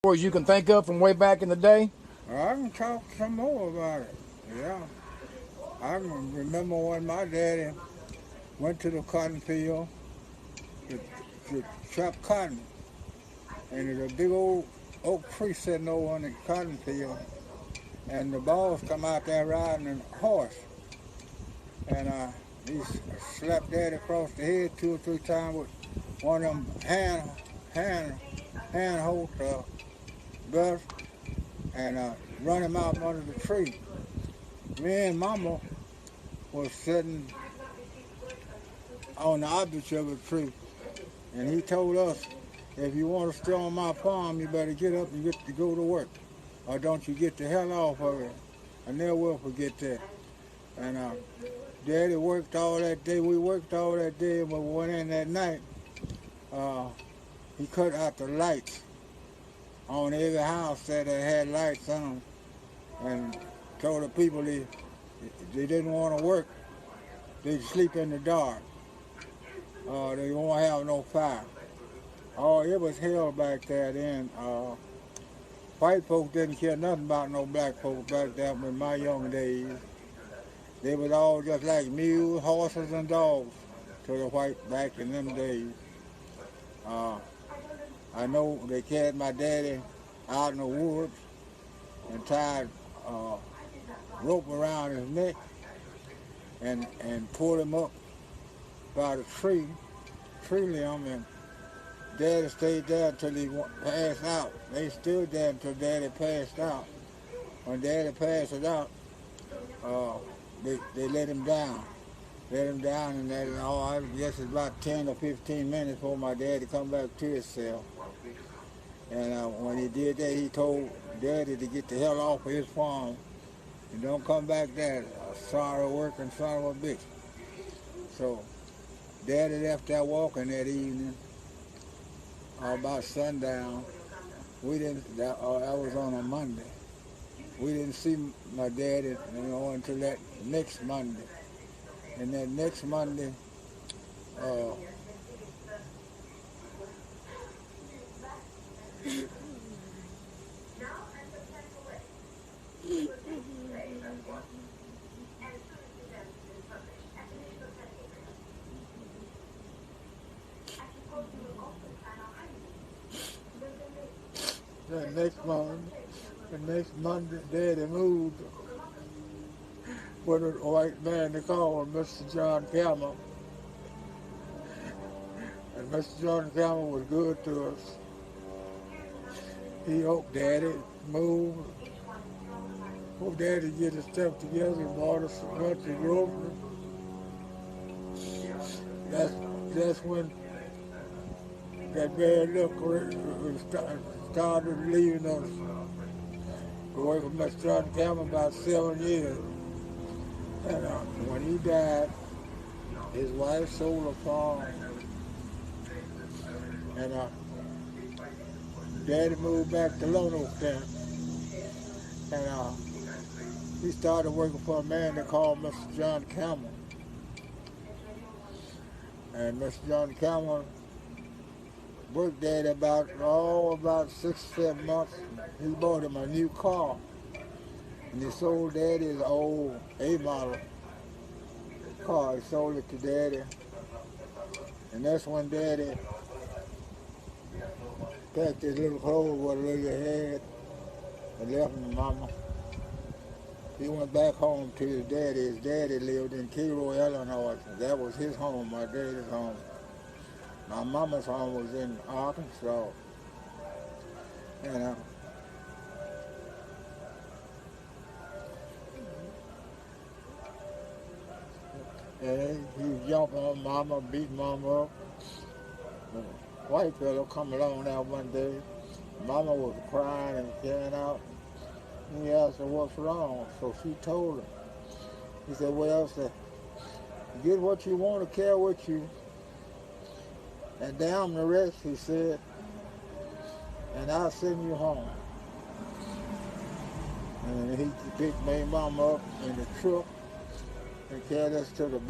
stories you can think of from way back in the day? I can talk some more about it. Yeah. I can remember when my daddy went to the cotton field to, to chop cotton. And there's a big old oak tree sitting over on the cotton field. And the boys come out there riding a horse. And he slapped daddy across the head 2 or 3 times with one of them hand hold belts and run him out under the tree. Me and Mama was sitting on the opposite of the tree, and he told us, if you want to stay on my farm, you better get up and get to go to work, or don't you get the hell off of it. I never will forget that. And Daddy worked all that day. We worked all that day, but we went in that night. He cut out the lights on every house that had lights on, and told the people they didn't want to work. They'd sleep in the dark. They won't have no fire. Oh, it was hell back there then. White folks didn't care nothing about no black folks back there in my young days. They was all just like mules, horses, and dogs to the white back in them days. I know they carried my daddy out in the woods and tied rope around his neck and pulled him up by the tree limb, and Daddy stayed there until he passed out. They stood there until Daddy passed out. When Daddy passed out, they let him down. And I guess it's about 10 or 15 minutes before my daddy come back to himself. And when he did that, he told Daddy to get the hell off of his farm and don't come back there. Sorry working son of a bitch. So Daddy left there walking that evening about sundown. We didn't. That was on a Monday. We didn't see my daddy, until that next Monday. And that next Monday, the next Monday, Daddy moved with a white man they called Mr. John Campbell. And Mr. John Campbell was good to us. He helped Daddy move. Hope Daddy get his stuff together and bought us a bunch of groceries. That's when that bad luck started leaving us. Away from Mr. John Campbell about 7 years. And when he died, his wife sold a farm. And Daddy moved back to Lone Oak Camp. And he started working for a man they called Mr. John Campbell. And Mr. John Campbell worked Daddy about 6-7 months. He bought him a new car. And he sold Daddy his old A-model car. He sold it to Daddy. And that's when Daddy packed his little clothes, whatever he had, and left him Mama. He went back home to his daddy. His daddy lived in Cairo, Illinois. That was his home, my daddy's home. My mama's home was in Arkansas. And he jumped on Mama, beat Mama up. The white fellow come along now one day. Mama was crying and carrying out. He asked her what's wrong, so she told him. He said, well, get what you want to carry with you, and damn the rest, he said, and I'll send you home. And he picked my Mama up in the truck and carried us to the bus.